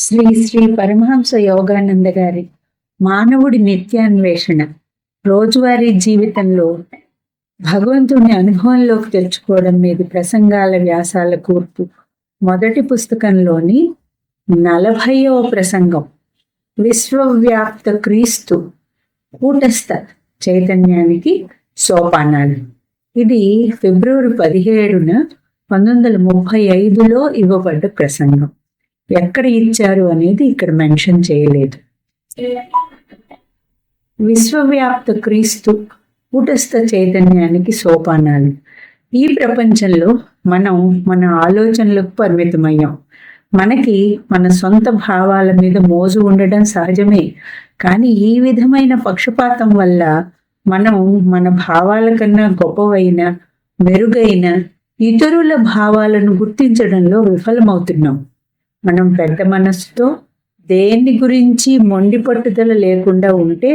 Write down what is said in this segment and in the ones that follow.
శ్రీ శ్రీ పరమహంస యోగానంద గారి మానవుడి నిత్యాన్వేషణ రోజువారీ జీవితంలో భగవంతుని అనుభవంలోకి తెచ్చుకోవడం మీద ప్రసంగాల వ్యాసాల కూర్పు మొదటి పుస్తకంలోని 40వ ప్రసంగం విశ్వవ్యాప్త క్రీస్తు కూటస్థ చైతన్యానికి సోపానాలు. ఇది ఫిబ్రవరి 17న 1935లో ఇవ్వబడ్డ ప్రసంగం. ఎక్కడ ఇచ్చారు అనేది ఇక్కడ మెన్షన్ చేయలేదు. విశ్వవ్యాప్త క్రీస్తు కూటస్థ చైతన్యానికి సోపానాలు. ఈ ప్రపంచంలో మనం మన ఆలోచనలకు పరిమితమయ్యాం. మనకి మన సొంత భావాల మీద మోజు ఉండడం సహజమే. కానీ ఈ విధమైన పక్షపాతం వల్ల మనం మన భావాల కన్నా గొప్పవైన మెరుగైన ఇతరుల భావాలను గుర్తించడంలో విఫలమవుతున్నాం. మనం పెద్ద మనసుతో దేని గురించి మొండి పట్టుదల లేకుండా ఉంటే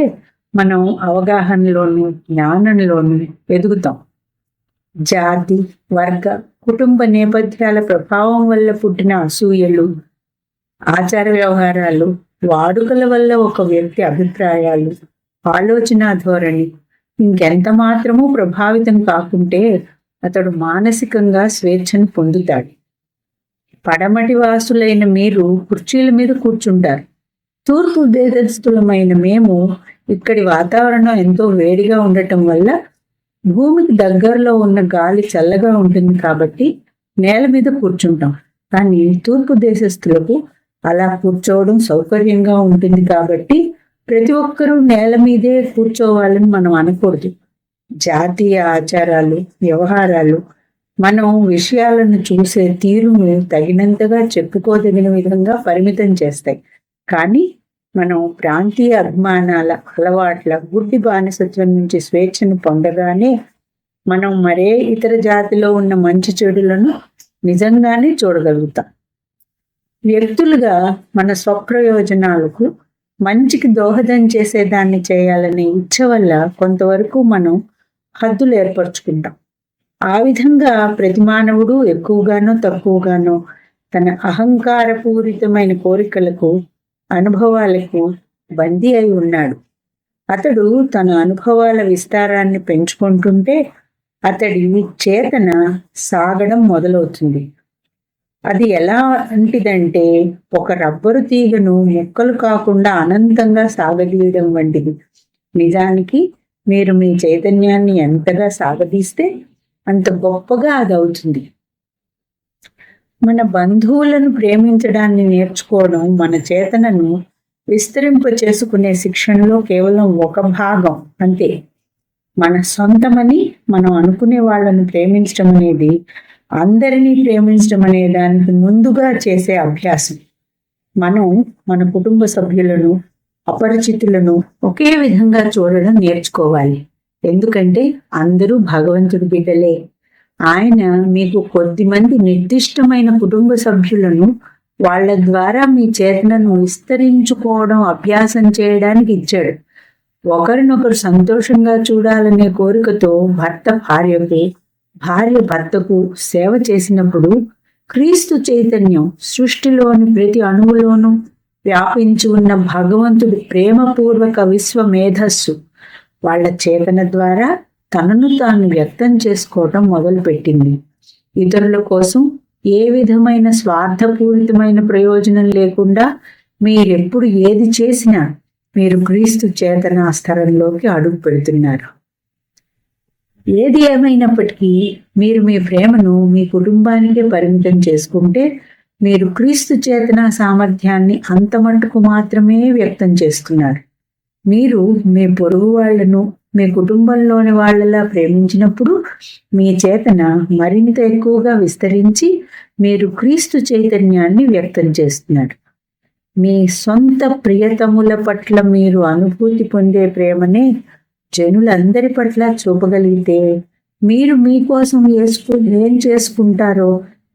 మనం అవగాహనలోను జ్ఞానంలోను ఎదుగుతాం. జాతి, వర్గ, కుటుంబ నేపథ్యాల ప్రభావం వల్ల పుట్టిన అసూయలు, ఆచార వ్యవహారాలు, వాడుకల వల్ల ఒక వ్యక్తి అభిప్రాయాలు, ఆలోచన ధోరణి ఇంకెంత మాత్రమూ ప్రభావితం కాకుంటే అతడు మానసికంగా స్వేచ్ఛను పొందుతాడు. పడమటి వాసులైన మీరు కుర్చీల మీద కూర్చుంటారు. తూర్పు దేశస్థులమైన మేము ఇక్కడి వాతావరణం ఎంతో వేడిగా ఉండటం వల్ల భూమికి దగ్గరలో ఉన్న గాలి చల్లగా ఉంటుంది కాబట్టి నేల మీద కూర్చుంటాం. కానీ తూర్పు దేశస్థులకు అలా కూర్చోవడం సౌకర్యంగా ఉంటుంది కాబట్టి ప్రతి ఒక్కరూ నేల మీదే కూర్చోవాలని మనం అనకూడదు. జాతీయ ఆచారాలు, వ్యవహారాలు మనం విషయాలను చూసే తీరును తగినంతగా చెప్పుకోదగిన విధంగా పరిమితం చేస్తాయి. కానీ మనం ప్రాంతీయ అభిమానాల, అలవాట్ల, గుడ్డి బానిసత్వం నుంచి స్వేచ్ఛను పొందగానే మనం మరే ఇతర జాతిలో ఉన్న మంచి చెడులను నిజంగానే చూడగలుగుతాం. వ్యక్తులుగా మన స్వప్రయోజనాలకు మంచికి దోహదం చేసేదాన్ని చేయాలనే ఇచ్చ వల్ల కొంతవరకు మనం హద్దులు ఏర్పరచుకుంటాం. ఆ విధంగా ప్రతి మానవుడు ఎక్కువగానో తక్కువగానో తన అహంకారపూరితమైన కోరికలకు, అనుభవాలకు బందీ అయి ఉన్నాడు. అతడు తన అనుభవాల విస్తారాన్ని పెంచుకుంటుంటే అతడి చేతన సాగడం మొదలవుతుంది. అది ఎలాంటిదంటే ఒక రబ్బరు తీగను ముక్కలు కాకుండా అనంతంగా సాగదీయడం వంటిది. నిజానికి మీరు మీ చైతన్యాన్ని ఎంతగా సాగదీస్తే అంత గొప్పగా అది అవుతుంది. మన బంధువులను ప్రేమించడాన్ని నేర్చుకోవడం మన చేతనను విస్తరింప చేసుకునే శిక్షణలో కేవలం ఒక భాగం అంతే. మన సొంతమని మనం అనుకునే వాళ్ళను ప్రేమించడం అనేది అందరినీ ప్రేమించడం అనే దానికి ముందుగా చేసే అభ్యాసం. మనం మన కుటుంబ సభ్యులను, అపరిచితులను ఒకే విధంగా చూడడం నేర్చుకోవాలి. ఎందుకంటే అందరూ భగవంతుడి బిడ్డలే. ఆయన మీకు కొద్దిమంది నిర్దిష్టమైన కుటుంబ సభ్యులను వాళ్ళ ద్వారా మీ చేతనను విస్తరించుకోవడం అభ్యాసం చేయడానికి ఇచ్చాడు. ఒకరినొకరు సంతోషంగా చూడాలనే కోరికతో భర్త భార్యకు, భార్య భర్తకు సేవ చేసినప్పుడు క్రీస్తు చైతన్యం సృష్టిలోని ప్రతి అణువులోనూ వ్యాపించి ఉన్న భగవంతుడి ప్రేమపూర్వక విశ్వ మేధస్సు వాళ్ళ చేతన ద్వారా తనను తాను వ్యక్తం చేసుకోవటం మొదలుపెట్టింది. ఇతరుల కోసం ఏ విధమైన స్వార్థపూరితమైన ప్రయోజనం లేకుండా మీరెప్పుడు ఏది చేసినా మీరు క్రీస్తు చేతన స్థలంలోకి అడుగు పెడుతున్నారు. ఏది ఏమైనప్పటికీ మీరు మీ ప్రేమను మీ కుటుంబానికే పరిమితం చేసుకుంటే మీరు క్రీస్తు చేతన సామర్థ్యాన్ని అంతమటుకు మాత్రమే వ్యక్తం చేస్తున్నారు. మీరు మీ పొరుగు వాళ్లను మీ కుటుంబంలోని వాళ్ళలా ప్రేమించినప్పుడు మీ చేతన మరింత ఎక్కువగా విస్తరించి మీరు క్రీస్తు చైతన్యాన్ని వ్యక్తం చేస్తున్నారు. మీ సొంత ప్రియతముల పట్ల మీరు అనుభూతి పొందే ప్రేమనే జనులందరి పట్ల చూపగలిగితే మీరు మీకోసం ఏం చేసుకుంటారో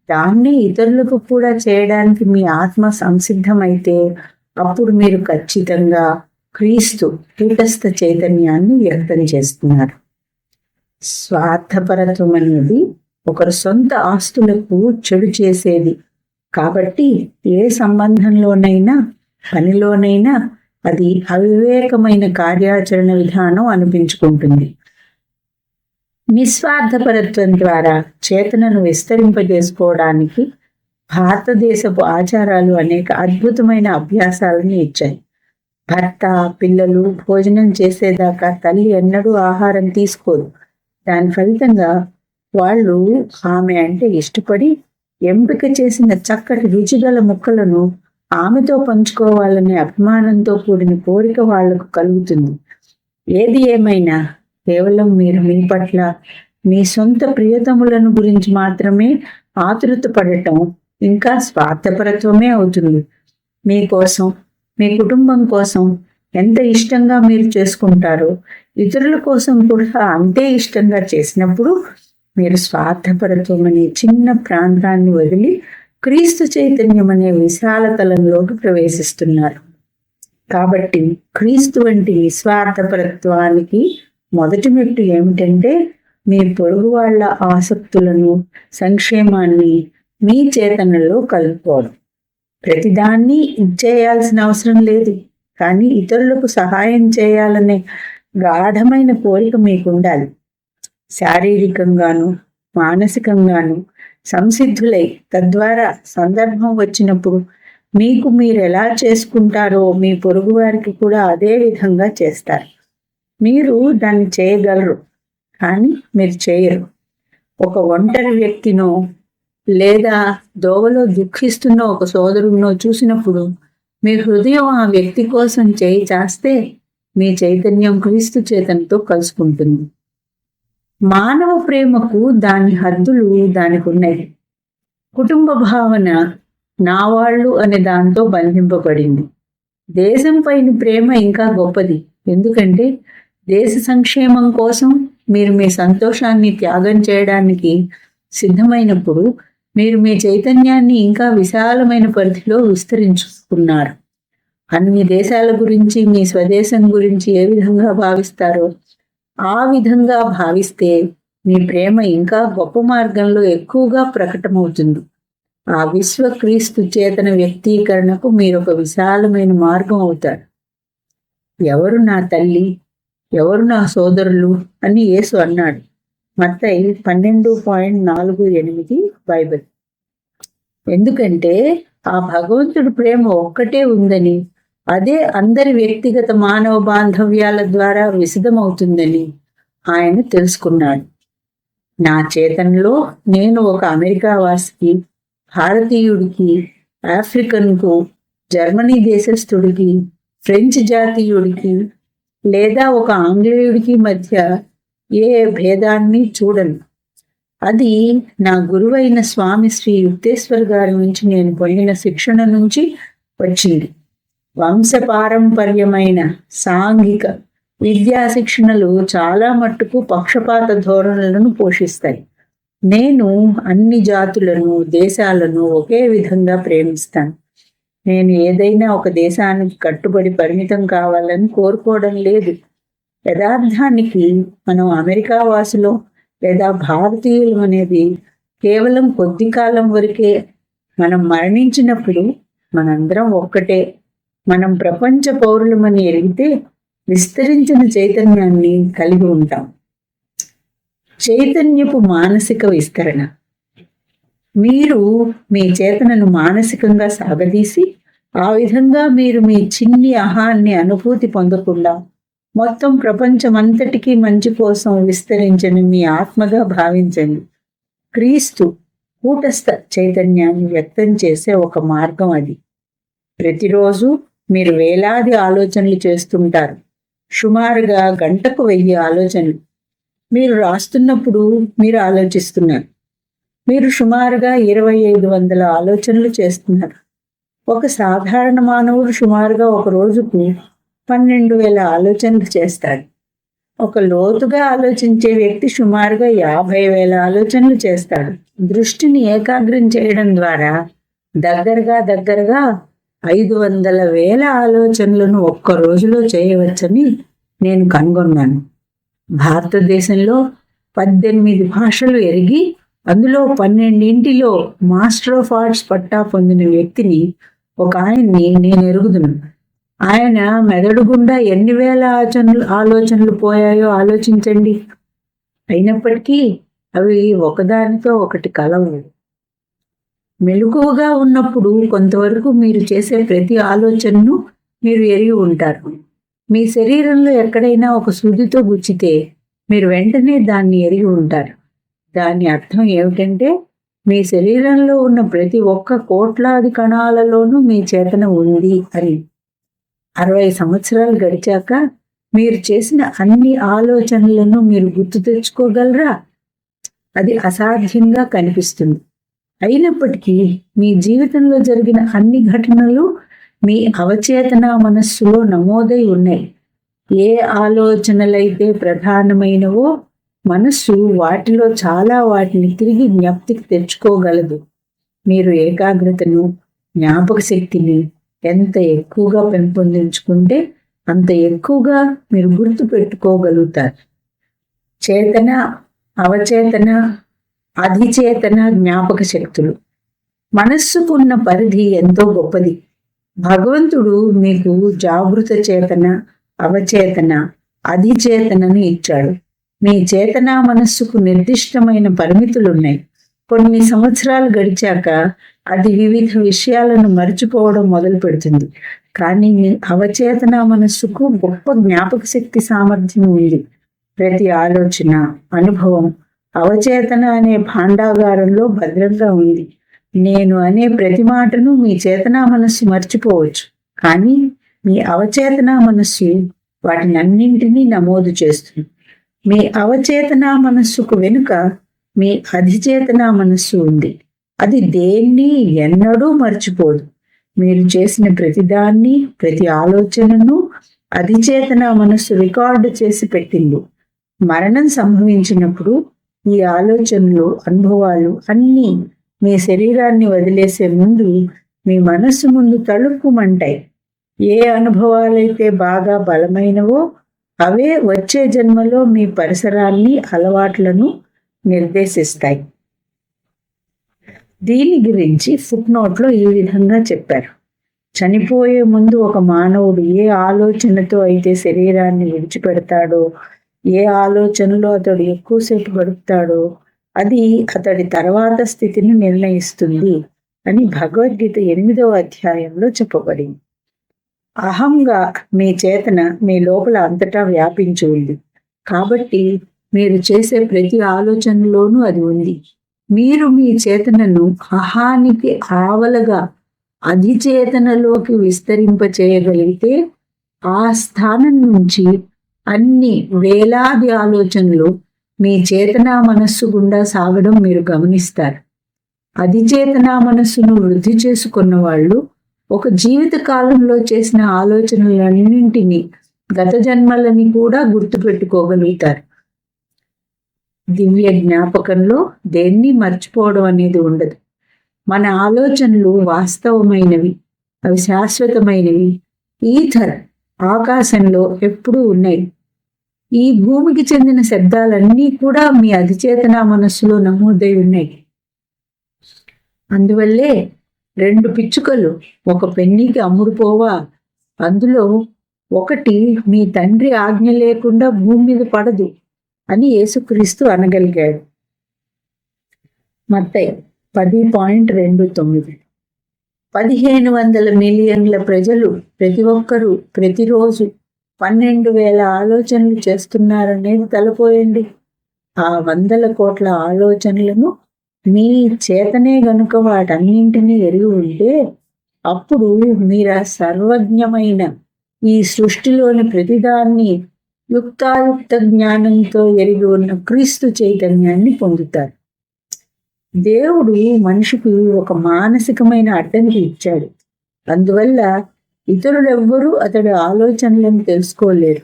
దాన్ని ఇతరులకు కూడా చేయడానికి మీ ఆత్మ సంసిద్ధమైతే అప్పుడు మీరు ఖచ్చితంగా క్రీస్తు కూటస్థ చైతన్యాన్ని వ్యక్తం చేస్తున్నారు. స్వార్థపరత్వం అనేది ఒకరి సొంత ఆస్తులకు చెడు చేసేది. కాబట్టి ఏ సంబంధంలోనైనా పనిలోనైనా అది అవివేకమైన కార్యాచరణ విధానం అనిపించుకుంటుంది. నిస్వార్థపరత్వం ద్వారా చేతనను విస్తరింపజేసుకోవడానికి భారతదేశపు ఆచారాలు అనేక అద్భుతమైన అభ్యాసాలను ఇచ్చాయి. భర్త, పిల్లలు భోజనం చేసేదాకా తల్లి ఎన్నడూ ఆహారం తీసుకోదు. దాని ఫలితంగా వాళ్ళు ఆమె అంటే ఇష్టపడి ఎంపిక చేసిన చక్కటి రుచిగల ముక్కలను ఆమెతో పంచుకోవాలనే అభిమానంతో కూడిన కోరిక వాళ్లకు కలుగుతుంది. ఏది ఏమైనా కేవలం మీరు మీ పట్ల మీ సొంత ప్రియతములను గురించి మాత్రమే ఆతృత పడటం ఇంకా స్వార్థపరత్వమే అవుతుంది. మీకోసం, మీ కుటుంబం కోసం ఎంత ఇష్టంగా మీరు చేసుకుంటారో ఇతరుల కోసం కూడా అంతే ఇష్టంగా చేసినప్పుడు మీరు స్వార్థపరత్వం అనే చిన్న ప్రాంతాన్ని వదిలి క్రీస్తు చైతన్యం అనే విశాల తలంలోకి ప్రవేశిస్తున్నారు. కాబట్టి క్రీస్తు వంటి నిస్వార్థపరత్వానికి మొదటి మెట్టు ఏమిటంటే మీ పొరుగు వాళ్ళ ఆసక్తులను, సంక్షేమాన్ని మీ చేతనలో కలుపుకోవడం. ప్రతిదాన్ని ఇచ్చేయాల్సిన అవసరం లేదు, కానీ ఇతరులకు సహాయం చేయాలనే గాఢమైన కోరిక మీకు ఉండాలి. శారీరకంగాను మానసికంగాను సంసిద్ధులై తద్వారా సందర్భం వచ్చినప్పుడు మీకు మీరు ఎలా చేసుకుంటారో మీ పొరుగు వారికి కూడా అదే విధంగా చేస్తారు. మీరు దాన్ని చేయగలరు, కానీ మీరు చేయరు. ఒక ఒంటరి వ్యక్తినో లేదా దోవలో దుఃఖిస్తున్న ఒక సోదరుడినో చూసినప్పుడు మీ హృదయం ఆ వ్యక్తి కోసం చేయి చాస్తే మీ చైతన్యం క్రీస్తు చేతనతో కలుసుకుంటుంది. మానవ ప్రేమకు దాని హద్దులు దానికి ఉన్నాయి. కుటుంబ భావన నా వాళ్ళు అనే దాంతో బంధింపబడింది. దేశం పైన ప్రేమ ఇంకా గొప్పది, ఎందుకంటే దేశ సంక్షేమం కోసం మీరు మీ సంతోషాన్ని త్యాగం చేయడానికి సిద్ధమైనప్పుడు మీరు మీ చైతన్యాన్ని ఇంకా విశాలమైన పరిధిలో విస్తరించుకున్నారు. అన్ని దేశాల గురించి మీ స్వదేశం గురించి ఏ విధంగా భావిస్తారో ఆ విధంగా భావిస్తే మీ ప్రేమ ఇంకా గొప్ప మార్గంలో ఎక్కువగా ప్రకటమవుతుంది. ఆ విశ్వ క్రీస్తు చేతన వ్యక్తీకరణకు మీరు ఒక విశాలమైన మార్గం అవుతారు. ఎవరు నా తల్లి, ఎవరు నా సోదరులు అని యేసు అన్నాడు. మత్తయి 12:48 బైబిల్. ఎందుకంటే ఆ భగవంతుడి ప్రేమ ఒక్కటే ఉందని, అదే అందరి వ్యక్తిగత మానవ బాంధవ్యాల ద్వారా విశదమవుతుందని ఆయన తెలుసుకున్నాడు. నా చేతనలో నేను ఒక అమెరికా వాసికి, భారతీయుడికి, ఆఫ్రికన్కు, జర్మనీ దేశస్థుడికి, ఫ్రెంచ్ జాతీయుడికి లేదా ఒక ఆంగ్లేయుడికి మధ్య ఏ భేదాన్ని చూడను. అది నా గురువైన స్వామి శ్రీ యుక్తేశ్వర్ గారి నుంచి నేను పొందిన శిక్షణ నుంచి వచ్చింది. వంశపారంపర్యమైన సాంఘిక విద్యా శిక్షణలు చాలా మట్టుకు పక్షపాత ధోరణులను పోషిస్తాయి. నేను అన్ని జాతులను, దేశాలను ఒకే విధంగా ప్రేమిస్తాను. నేను ఏదైనా ఒక దేశానికి కట్టుబడి పరిమితం కావాలని కోరుకోవడం లేదు. యథార్థానికి మనం అమెరికా వాసులో లేదా భారతీయులు అనేది కేవలం కొద్ది కాలం వరకే. మనం మరణించినప్పుడు మనందరం ఒక్కటే. మనం ప్రపంచ పౌరులమని ఎరిగితే విస్తరించిన చైతన్యాన్ని కలిగి ఉంటాం. చైతన్యపు మానసిక విస్తరణ. మీరు మీ చేతనను మానసికంగా సాగదీసి ఆ విధంగా మీరు మీ చిన్ని అహాన్ని అనుభూతి పొందకుండా మొత్తం ప్రపంచమంతటికీ మంచి కోసం విస్తరించిన మీ ఆత్మగా భావించండి. క్రీస్తు కూటస్థ చైతన్యాన్ని వ్యక్తం చేసే ఒక మార్గం అది. ప్రతిరోజు మీరు వేలాది ఆలోచనలు చేస్తుంటారు, సుమారుగా గంటకు 1000 ఆలోచనలు. మీరు రాస్తున్నప్పుడు మీరు ఆలోచిస్తున్నారు. మీరు సుమారుగా 2500 ఆలోచనలు చేస్తున్నారు. ఒక సాధారణ మానవుడు సుమారుగా ఒక రోజుకు 12,000 ఆలోచనలు చేస్తాడు. ఒక లోతుగా ఆలోచించే వ్యక్తి సుమారుగా 50,000 ఆలోచనలు చేస్తాడు. దృష్టిని ఏకాగ్రం చేయడం ద్వారా దగ్గరగా 500,000 ఆలోచనలను ఒక్క రోజులో చేయవచ్చని నేను కనుగొన్నాను. భారతదేశంలో 18 భాషలు ఎరిగి అందులో 12 మాస్టర్ ఆఫ్ ఆర్ట్స్ పట్టా పొందిన వ్యక్తిని, ఒక ఆయన్ని నేను ఎరుగుదును. ఆయన మెదడు గుండా ఎన్ని వేల ఆలోచనలు పోయాయో ఆలోచించండి. అయినప్పటికీ అవి ఒకదానితో ఒకటి కలవు. మెలకువగా ఉన్నప్పుడు కొంతవరకు మీరు చేసే ప్రతి ఆలోచనను మీరు ఎరిగి ఉంటారు. మీ శరీరంలో ఎక్కడైనా ఒక సూదితో గుచ్చితే మీరు వెంటనే దాన్ని ఎరిగి ఉంటారు. దాని అర్థం ఏమిటంటే, మీ శరీరంలో ఉన్న ప్రతి ఒక్క కోట్లాది కణాలలోనూ మీ చేతన ఉంది అని. 60 సంవత్సరాలు గడిచాక మీరు చేసిన అన్ని ఆలోచనలను మీరు గుర్తు తెచ్చుకోగలరా? అది అసాధ్యంగా కనిపిస్తుంది. అయినప్పటికీ మీ జీవితంలో జరిగిన అన్ని ఘటనలు మీ అవచేతన మనస్సులో నమోదై ఉన్నాయి. ఏ ఆలోచనలైతే ప్రధానమైనవో మనస్సు వాటిలో చాలా వాటిని తిరిగి జ్ఞప్తికి తెచ్చుకోగలదు. మీరు ఏకాగ్రతను, జ్ఞాపక శక్తిని ఎంత ఎక్కువగా పెంపొందించుకుంటే అంత ఎక్కువగా మీరు గుర్తు పెట్టుకోగలుగుతారు. చేతన, అవచేతన, అధిచేతన జ్ఞాపక శక్తులు. మనస్సుకున్న పరిధి ఎంతో గొప్పది. భగవంతుడు మీకు జాగృత చేతన, అవచేతన, అధిచేతనను ఇచ్చాడు. మీ చేతన మనస్సుకు నిర్దిష్టమైన పరిమితులున్నాయి. కొన్ని సంవత్సరాలు గడిచాక అది వివిధ విషయాలను మర్చిపోవడం మొదలు పెడుతుంది. కానీ మీ అవచేతన మనస్సుకు గొప్ప జ్ఞాపక శక్తి సామర్థ్యం ఉంది. ప్రతి ఆలోచన, అనుభవం అవచేతన అనే భాండాగారంలో భద్రంగా ఉంది. నేను అనే ప్రతి మాటను మీ చేతనా మనస్సు మర్చిపోవచ్చు, కానీ మీ అవచేతనా మనస్సు వాటినన్నింటినీ నమోదు చేస్తుంది. మీ అవచేతనా మనస్సుకు వెనుక మీ అధిచేతనా మనస్సు ఉంది. అది దేన్ని ఎన్నడూ మర్చిపోదు. మీరు చేసిన ప్రతిదాన్ని, ప్రతి ఆలోచనను అధిచేతనా మనస్సు రికార్డు చేసి పెట్టింది. మరణం సంభవించినప్పుడు ఈ ఆలోచనలు, అనుభవాలు అన్నీ మీ శరీరాన్ని వదిలేసే ముందు మీ మనస్సు ముందు తళుక్కుమంటాయి. ఏ అనుభవాలైతే బాగా బలమైనవో అవే వచ్చే జన్మలో మీ పరిసరాల్ని, అలవాట్లను నిర్దేశిస్తాయి. దీని గురించి ఫుట్నోట్లో ఈ విధంగా చెప్పారు. చనిపోయే ముందు ఒక మానవుడు ఏ ఆలోచనతో అయితే శరీరాన్ని విడిచిపెడతాడో, ఏ ఆలోచనలో అతడు ఎక్కువసేపు గడుపుతాడో అది అతడి తర్వాత స్థితిని నిర్ణయిస్తుంది అని భగవద్గీత 8వ అధ్యాయంలో చెప్పబడింది. అహంగా మీ చేతన మీ లోపల అంతటా వ్యాపించి ఉంది. కాబట్టి మీరు చేసే ప్రతి ఆలోచనలోనూ అది ఉంది. మీరు మీ చేతనను అహానికి ఆవలగా అధిచేతనలోకి విస్తరింపచేయగలిగితే ఆ స్థానం నుంచి అన్ని వేలాది ఆలోచనలు మీ చేతనా మనస్సు గుండా సాగడం మీరు గమనిస్తారు. అధిచేతనా మనస్సును వృద్ధి చేసుకున్న వాళ్ళు ఒక జీవిత కాలంలో చేసిన ఆలోచనలన్నింటినీ, గత జన్మలని కూడా గుర్తుపెట్టుకోగలుగుతారు. దివ్య జ్ఞాపకంలో దేన్ని మర్చిపోవడం అనేది ఉండదు. మన ఆలోచనలు వాస్తవమైనవి, అవి శాశ్వతమైనవి. ఈథర్ ఆకాశంలో ఎప్పుడూ ఉన్నాయి. ఈ భూమికి చెందిన శబ్దాలన్నీ కూడా మీ అధిచేతన మనస్సులో నమోదై ఉన్నాయి. అందువల్లే 2 పిచ్చుకలు ఒక పెన్నీకి అమ్ముడుపోవా, అందులో ఒకటి మీ తండ్రి ఆజ్ఞ లేకుండా భూమి మీద పడదు అని యేసుక్రీస్తు అనగలిగాడు. మత్తయి 10.29. 1500 మిలియన్ల ప్రజలు ప్రతి ఒక్కరూ ప్రతిరోజు 12,000 ఆలోచనలు చేస్తున్నారనేది తలపోయండి. ఆ 100 కోట్ల ఆలోచనలను మీ చేతనే గనుక వాటన్నింటినీ ఎరిగి ఉంటే అప్పుడు మీరు సర్వజ్ఞమైన ఈ సృష్టిలోని ప్రతిదాన్ని యుక్తాయుక్త జ్ఞానంతో ఎరిగి ఉన్న క్రీస్తు చైతన్యాన్ని పొందుతారు. దేవుడు మనిషికి ఒక మానసికమైన అడ్డంకి ఇచ్చాడు. అందువల్ల ఇతరులెవ్వరూ అతడి ఆలోచనలను తెలుసుకోలేరు.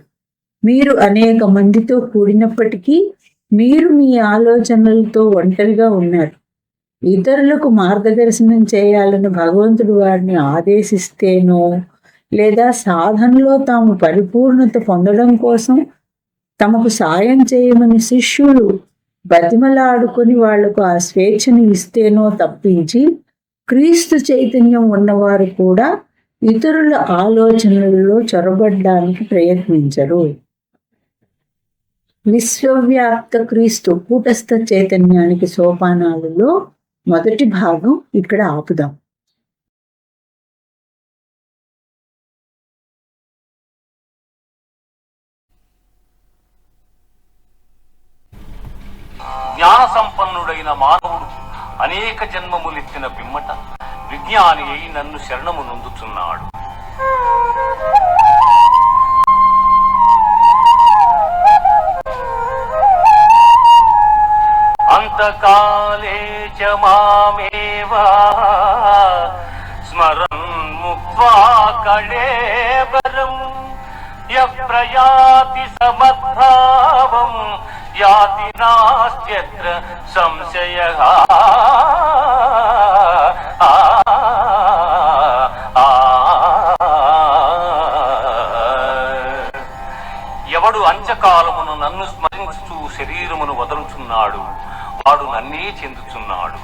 మీరు అనేక మందితో కూడినప్పటికీ మీరు మీ ఆలోచనలతో ఒంటరిగా ఉన్నారు. ఇతరులకు మార్గదర్శనం చేయాలని భగవంతుడు వారిని ఆదేశిస్తేనో, లేదా సాధనలో తాము పరిపూర్ణత పొందడం కోసం తమకు సాయం చేయమని శిష్యులు బతిమలాడుకొని వాళ్లకు ఆ స్వేచ్ఛను ఇస్తేనో తప్పించి క్రీస్తు చైతన్యం ఉన్నవారు కూడా ఇతరుల ఆలోచనలలో చొరబడ్డానికి ప్రయత్నించరు. విశ్వవ్యాప్త క్రీస్తు కూటస్థ చైతన్యానికి సోపానాలలో మొదటి భాగం ఇక్కడ ఆపుదాం. జ్ఞాన సంపన్నుడైన మానవుడు అనేక జన్మములెత్తిన పిమ్మట విజ్ఞాని అయి నన్ను శరణము నొందుచున్నాడు. అంతకాలే చ మామేవా స్మరన్ ముక్త్వా కళేబరం యప్రయాతి సమద్భావం యాతి నాస్త్యత్ర సంశయః. ఎవడు అంత్యకాలమును నన్ను స్మరించుచు శరీరమును వదలుచున్నాడు వాడు నన్నే చెందుచున్నాడు.